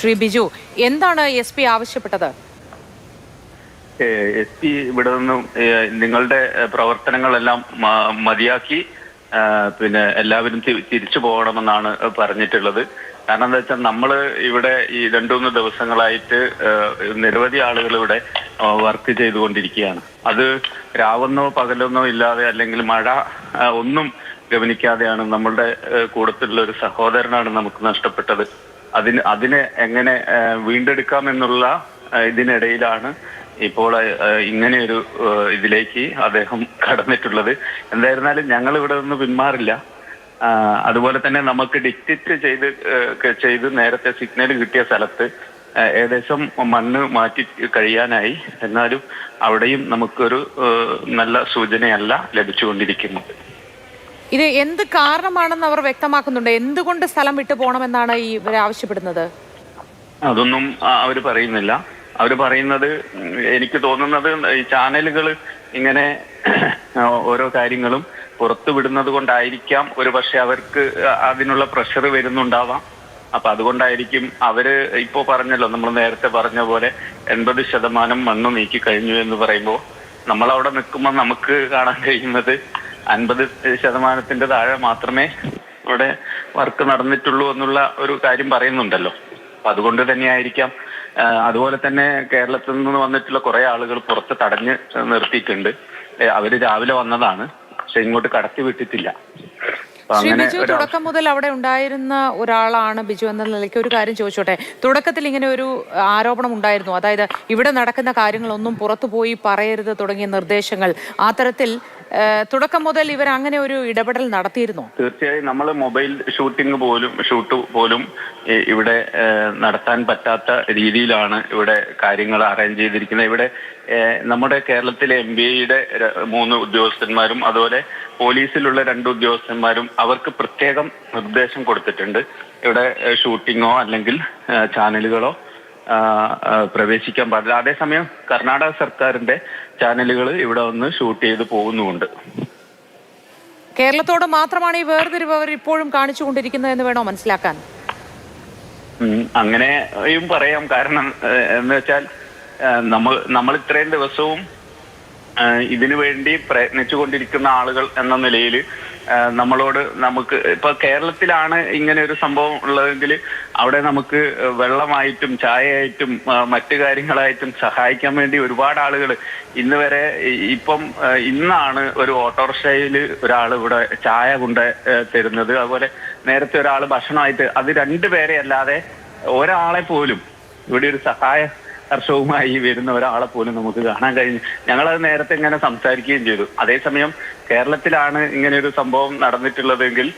ശ്രീ ബിജു, എന്താണ് SP ആവശ്യപ്പെട്ടത്? SP ഇവിടെ നിന്നും നിങ്ങളുടെ പ്രവർത്തനങ്ങളെല്ലാം മതിയാക്കി പിന്നെ എല്ലാവരും തിരിച്ചു പോകണമെന്നാണ് പറഞ്ഞിട്ടുള്ളത്. കാരണം എന്താ വെച്ചാൽ നമ്മൾ ഇവിടെ ഈ 2-3 ദിവസങ്ങളായിട്ട് നിരവധി ആളുകൾ ഇവിടെ വർക്ക് ചെയ്തുകൊണ്ടിരിക്കുകയാണ്. അത് രാവെന്നോ പകലെന്നോ ഇല്ലാതെ അല്ലെങ്കിൽ മഴ ഒന്നും ഗവനിക്കാതെയാണ് നമ്മളുടെ കൂട്ടത്തിലുള്ള ഒരു സഹോദരനാണ് നമുക്ക് നഷ്ടപ്പെട്ടത്. അതിനെ എങ്ങനെ വീണ്ടെടുക്കാമെന്നുള്ള ഇതിനിടയിലാണ് ഇപ്പോൾ ഇങ്ങനെയൊരു ഇതിലേക്ക് അദ്ദേഹം കടന്നിട്ടുള്ളത്. എന്തായിരുന്നാലും ഞങ്ങൾ ഇവിടെ നിന്ന് പിന്മാറില്ല. അതുപോലെ തന്നെ നമുക്ക് ഡിക്റ്റേറ്റ് ചെയ്ത് നേരത്തെ സിഗ്നൽ കിട്ടിയ സ്ഥലത്ത് ഏകദേശം മണ്ണ് മാറ്റി കഴിയാനായി. എന്നാലും അവിടെയും നമുക്കൊരു നല്ല സൂചനയല്ല ലഭിച്ചുകൊണ്ടിരിക്കുന്നത്. ഇത് എന്ത് കാരണമാണെന്ന് അവർ വ്യക്തമാക്കുന്നുണ്ട്. എന്തുകൊണ്ട് സ്ഥലം വിട്ടു പോകണമെന്നാണ് ഇവർ ആവശ്യപ്പെടുന്നത്? അതൊന്നും അവർ പറയുന്നില്ല. അവർ പറയുന്നത്, എനിക്ക് തോന്നുന്നത് ഈ ചാനലുകൾ ഇങ്ങനെ ഓരോ കാര്യങ്ങളും പുറത്തു വിടുന്നത് കൊണ്ടായിരിക്കാം. ഒരു പക്ഷെ അവർക്ക് അതിനുള്ള പ്രഷർ വരുന്നുണ്ടാവാം. അപ്പൊ അതുകൊണ്ടായിരിക്കും അവര് ഇപ്പോ പറഞ്ഞല്ലോ, നമ്മൾ നേരത്തെ പറഞ്ഞ പോലെ 80% മണ്ണ് നീക്കി കഴിഞ്ഞു എന്ന് പറയുമ്പോൾ നമ്മളവിടെ നിൽക്കുമ്പോൾ നമുക്ക് കാണാൻ കഴിയുന്നത് 50% താഴെ മാത്രമേ ഇവിടെ വർക്ക് നടന്നിട്ടുള്ളൂ എന്നുള്ള ഒരു കാര്യം പറയുന്നുണ്ടല്ലോ. അപ്പൊ അതുകൊണ്ട് തന്നെയായിരിക്കാം. അതുപോലെ തന്നെ കേരളത്തിൽ നിന്ന് വന്നിട്ടുള്ള കുറെ ആളുകൾ പുറത്ത് തടഞ്ഞ് നിർത്തിയിട്ടുണ്ട്. അവര് രാവിലെ വന്നതാണ്, പക്ഷെ ഇങ്ങോട്ട് കടത്തി വിട്ടിട്ടില്ല. ശ്രീ ബിജു, തുടക്കം മുതൽ അവിടെ ഉണ്ടായിരുന്ന ഒരാളാണ് ബിജു എന്ന നിലയ്ക്ക് ഒരു കാര്യം ചോദിച്ചോട്ടെ. തുടക്കത്തിൽ ഇങ്ങനെ ഒരു ആരോപണം ഉണ്ടായിരുന്നു, അതായത് ഇവിടെ നടക്കുന്ന കാര്യങ്ങളൊന്നും പുറത്തു പോയി പറയരുത് തുടങ്ങിയ നിർദ്ദേശങ്ങൾ. ആ തരത്തിൽ തുടക്കം മുതൽ ഇവർ അങ്ങനെ ഒരു ഇടപെടൽ നടത്തിയിരുന്നോ? തീർച്ചയായും നമ്മൾ മൊബൈൽ ഷൂട്ട് പോലും ഇവിടെ നടത്താൻ പറ്റാത്ത രീതിയിലാണ് ഇവിടെ കാര്യങ്ങൾ അറേഞ്ച് ചെയ്തിരിക്കുന്നത്. ഇവിടെ നമ്മുടെ കേരളത്തിലെ MBAയുടെ 3 ഉദ്യോഗസ്ഥന്മാരും അതുപോലെ പോലീസിലുള്ള 2 ഉദ്യോഗസ്ഥന്മാരും അവർക്ക് പ്രത്യേകം നിർദ്ദേശം കൊടുത്തിട്ടുണ്ട്. ഇവിടെ ഷൂട്ടിങ്ങോ അല്ലെങ്കിൽ ചാനലുകളോ പ്രവേശിക്കാൻ പാടില്ല. അതേസമയം കർണാടക സർക്കാരിന്റെ ചാനലുകൾ ഇവിടെ വന്ന് ഷൂട്ട് ചെയ്ത് പോകുന്നുമുണ്ട്. കേരളത്തോട് മാത്രമാണ് ഈ വേർതിരിവ് അവർ ഇപ്പോഴും കാണിച്ചുകൊണ്ടിരിക്കുന്നത് എന്ന് വേണോ മനസ്സിലാക്കാൻ? അങ്ങനെയും പറയാം. കാരണം എന്ന് വെച്ചാൽ നമ്മൾ ഇത്രയും ദിവസവും ഇതിനു വേണ്ടി പ്രയത്നിച്ചുകൊണ്ടിരിക്കുന്ന ആളുകൾ എന്ന നിലയിൽ നമുക്ക് ഇപ്പൊ കേരളത്തിലാണ് ഇങ്ങനെ ഒരു സംഭവം ഉള്ളതെങ്കിൽ അവിടെ നമുക്ക് വെള്ളമായിട്ടും ചായയായിട്ടും മറ്റു കാര്യങ്ങളായിട്ടും സഹായിക്കാൻ വേണ്ടി ഒരുപാട് ആളുകൾ ഇന്ന് വരെ ഇന്നാണ് ഒരു ഓട്ടോറിക്ഷയിൽ ഒരാൾ ഇവിടെ ചായ കൊണ്ട് തരുന്നത്. അതുപോലെ നേരത്തെ ഒരാൾ ഭക്ഷണമായിട്ട്, അത് 2 പേരെ അല്ലാതെ ഒരാളെ പോലും ഇവിടെ ഒരു സഹായ ഹർഷവുമായി വരുന്ന ഒരാളെ പോലും നമുക്ക് കാണാൻ കഴിഞ്ഞു. ഞങ്ങളത് നേരത്തെ ഇങ്ങനെ സംസാരിക്കുകയും ചെയ്തു. അതേസമയം കേരളത്തിലാണ് ഇങ്ങനെ ഒരു സംഭവം നടന്നിട്ടുള്ളതെങ്കിൽ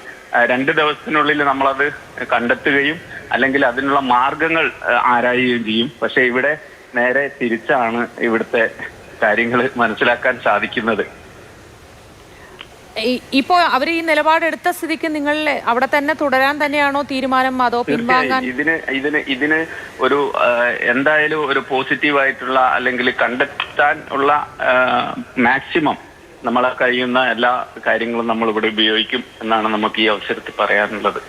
2 ദിവസത്തിനുള്ളിൽ നമ്മളത് കണ്ടെത്തുകയും അല്ലെങ്കിൽ അതിനുള്ള മാർഗങ്ങൾ ആരായുകയും ചെയ്യും. പക്ഷെ ഇവിടെ നേരെ തിരിച്ചാണ് ഇവിടുത്തെ കാര്യങ്ങൾ മനസ്സിലാക്കാൻ സാധിക്കുന്നത്. ഇപ്പോ അവർ ഈ നിലപാടെടുത്ത സ്ഥിതിക്ക് നിങ്ങൾ അവിടെ തന്നെ തുടരാൻ തന്നെയാണോ തീരുമാനം, അതോ പിൻവാങ്ങാൻ? ഇതിന് ഒരു എന്തായാലും ഒരു പോസിറ്റീവായിട്ടുള്ള അല്ലെങ്കിൽ കണ്ടെത്താൻ ഉള്ള മാക്സിമം നമ്മളെ കഴിയുന്ന എല്ലാ കാര്യങ്ങളും നമ്മൾ ഇവിടെ ഉപയോഗിക്കും എന്നാണ് നമുക്ക് ഈ അവസരത്തിൽ പറയാനുള്ളത്.